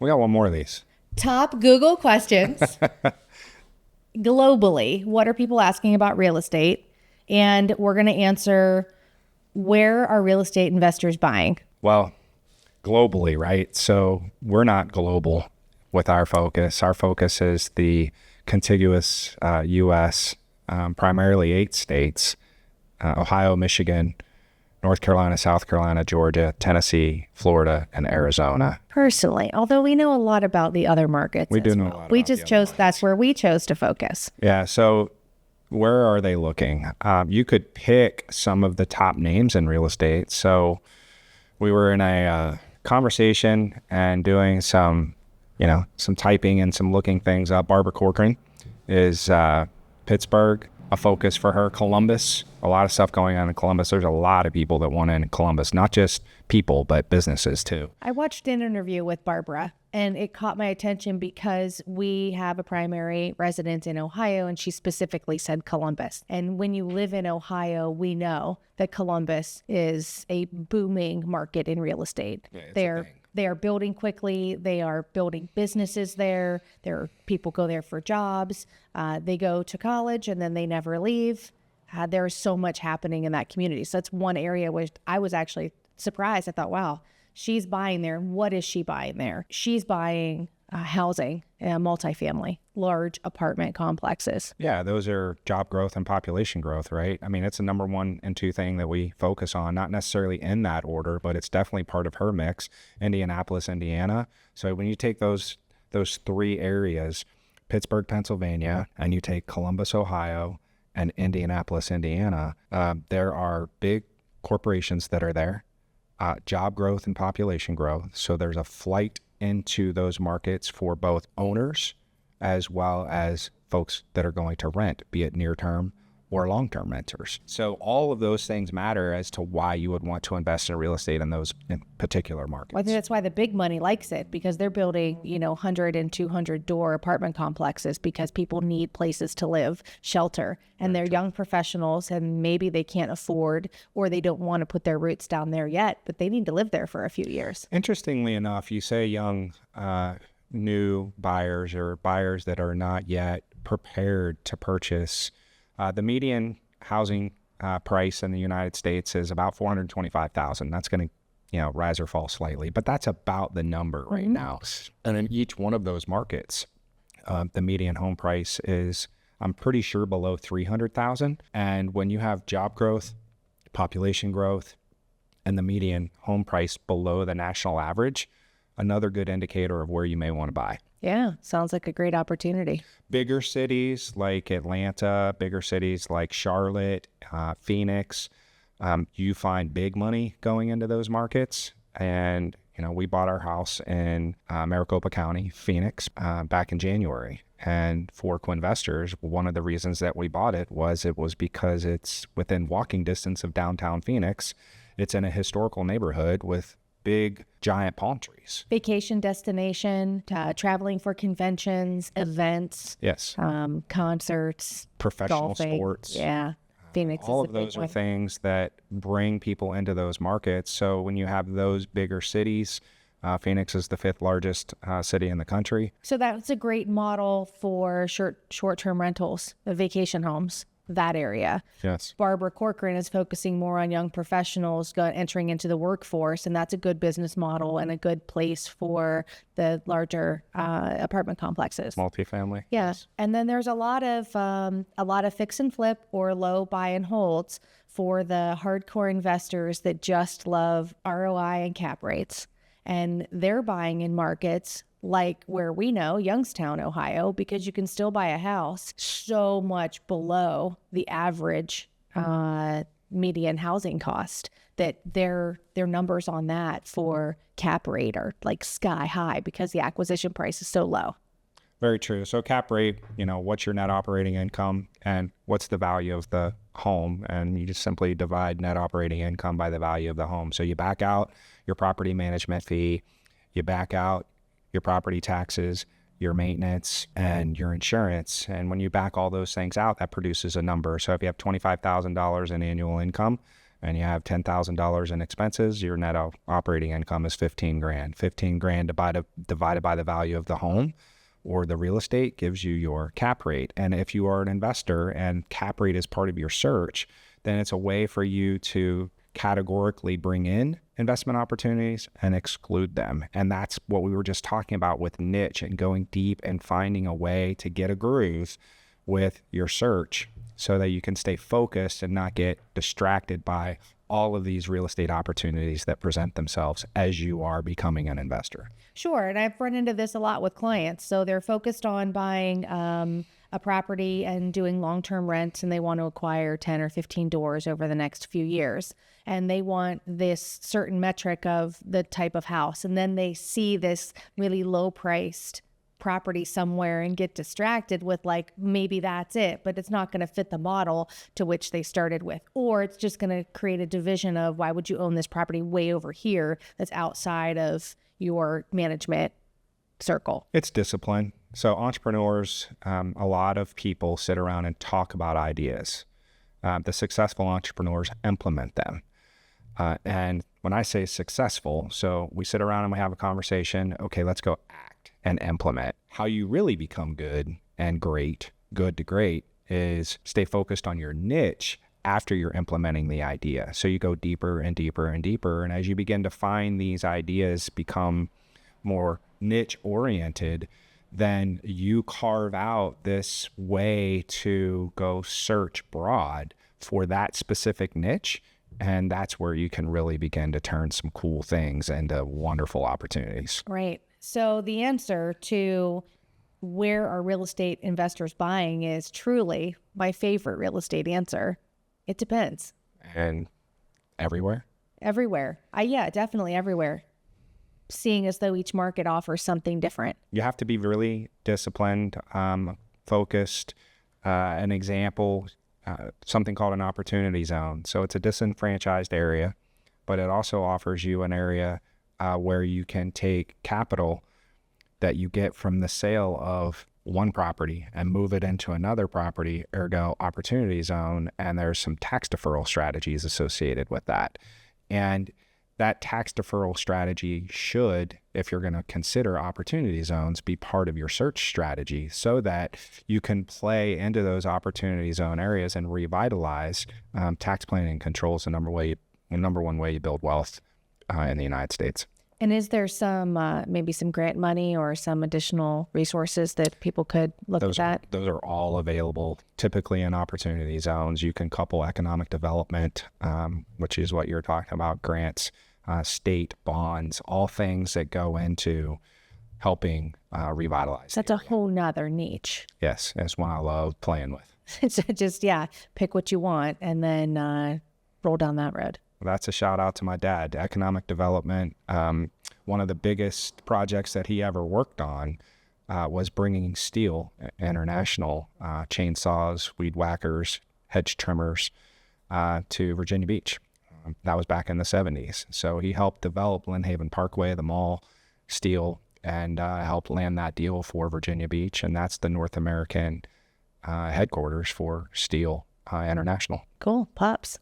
We got one more of these. Top Google questions globally. What are people asking about real estate? And we're going to answer, where are real estate investors buying? Well, globally, right? So we're not global with our focus. Our focus is the contiguous U.S., primarily 8 states, Ohio, Michigan, North Carolina, South Carolina, Georgia, Tennessee, Florida, and Arizona. Personally, although we know a lot about the other markets. We do as know well. a lot We about just the chose, other that's where we chose to focus. Yeah, so where are they looking? You could pick some of the top names in real estate. So we were in a conversation and doing some typing and some looking things up. Barbara Corcoran is Pittsburgh, a focus for her. Columbus, a lot of stuff going on in Columbus. There's a lot of people that want in Columbus, not just people, but businesses too. I watched an interview with Barbara, and it caught my attention because we have a primary resident in Ohio, and she specifically said Columbus. And when you live in Ohio, we know that Columbus is a booming market in real estate. Yeah, They are building quickly. They are building businesses there. People go there for jobs. They go to college and then they never leave. There's so much happening in that community. So that's one area which I was actually surprised. I thought, wow, she's buying there. What is she buying there? She's buying housing, multifamily, large apartment complexes. Yeah, those are job growth and population growth, right? I mean, it's the number 1 and 2 thing that we focus on, not necessarily in that order, but it's definitely part of her mix. Indianapolis, Indiana. So when you take those 3 areas, Pittsburgh, Pennsylvania, and you take Columbus, Ohio, and Indianapolis, Indiana, there are big corporations that are there, job growth and population growth. So there's a flight into those markets for both owners as well as folks that are going to rent, be it near-term or long-term renters. So all of those things matter as to why you would want to invest in real estate in those in particular markets. Well, I think that's why the big money likes it, because they're building, 100 and 200 door apartment complexes because people need places to live, shelter, and they're young professionals, and maybe they can't afford or they don't want to put their roots down there yet, but they need to live there for a few years. Interestingly enough, you say young, new buyers or buyers that are not yet prepared to purchase. The median housing price in the United States is about $425,000. That's going to, rise or fall slightly, but that's about the number right now. And in each one of those markets, the median home price is, I'm pretty sure, below $300,000. And when you have job growth, population growth, and the median home price below the national average, another good indicator of where you may want to buy. Yeah, sounds like a great opportunity. Bigger cities like Atlanta, bigger cities like Charlotte, Phoenix, you find big money going into those markets. And, we bought our house in Maricopa County, Phoenix, back in January. And for co-investors, one of the reasons that we bought it was because it's within walking distance of downtown Phoenix. It's in a historical neighborhood with big, giant palm trees. Vacation destination, traveling for conventions, events. Yes. Concerts. Professional golfing. sports. Yeah. Phoenix All is of a big those are one. things that bring people into those markets. So when you have those bigger cities, Phoenix is the 5th largest city in the country. So that's a great model for short-term rentals, the vacation homes, that area. Yes. Barbara Corcoran is focusing more on young professionals entering into the workforce, and that's a good business model and a good place for the larger apartment complexes. Multifamily. Yeah, Yes. and then there's a lot of fix and flip or low buy and holds for the hardcore investors that just love ROI and cap rates, and they're buying in markets like where we know, Youngstown, Ohio, because you can still buy a house so much below the average median housing cost that their numbers on that for cap rate are like sky high because the acquisition price is so low. Very true. So cap rate, what's your net operating income and what's the value of the home? And you just simply divide net operating income by the value of the home. So you back out your property management fee, you back out your property taxes, your maintenance, and your insurance. And when you back all those things out, that produces a number. So if you have $25,000 in annual income, and you have $10,000 in expenses, your net operating income is 15 grand. 15 grand divided by the value of the home or the real estate gives you your cap rate. And if you are an investor and cap rate is part of your search, then it's a way for you to categorically bring in investment opportunities and exclude them. And that's what we were just talking about with niche and going deep and finding a way to get a groove with your search so that you can stay focused and not get distracted by all of these real estate opportunities that present themselves as you are becoming an investor. Sure. And I've run into this a lot with clients. So they're focused on buying a property and doing long-term rents, and they want to acquire 10 or 15 doors over the next few years. And they want this certain metric of the type of house. And then they see this really low-priced property somewhere and get distracted with like, maybe that's it, but it's not going to fit the model to which they started with. Or it's just going to create a division of why would you own this property way over here that's outside of your management circle. It's discipline. So entrepreneurs, a lot of people sit around and talk about ideas. The successful entrepreneurs implement them. And when I say successful, so we sit around and we have a conversation, okay, let's go act and implement. How you really become good and great, good to great, is stay focused on your niche after you're implementing the idea. So you go deeper and deeper and deeper. And as you begin to find these ideas become more niche oriented, then you carve out this way to go search broad for that specific niche. And that's where you can really begin to turn some cool things into wonderful opportunities. Right. So the answer to where are real estate investors buying is truly my favorite real estate answer. It depends. And everywhere? Everywhere. Yeah, definitely everywhere. Seeing as though each market offers something different. You have to be really disciplined, focused. An example, something called an opportunity zone. So it's a disenfranchised area, but it also offers you an area where you can take capital that you get from the sale of one property and move it into another property, ergo opportunity zone. And there's some tax deferral strategies associated with that. And that tax deferral strategy should, if you're going to consider opportunity zones, be part of your search strategy so that you can play into those opportunity zone areas and revitalize. Tax planning and control is the number one way you build wealth in the United States. And is there some, maybe some grant money or some additional resources that people could look at that? Those are all available typically in opportunity zones. You can couple economic development, which is what you're talking about, grants, state bonds, all things that go into helping revitalize. That's a whole nother niche. Yes, that's one I love playing with. So just, pick what you want and then roll down that road. That's a shout out to my dad. Economic development. One of the biggest projects that he ever worked on was bringing Stihl International chainsaws, weed whackers, hedge trimmers to Virginia Beach. That was back in the 70s. So he helped develop Lynn Haven Parkway, the mall, Stihl, and helped land that deal for Virginia Beach. And that's the North American headquarters for Stihl International. Cool. Pops.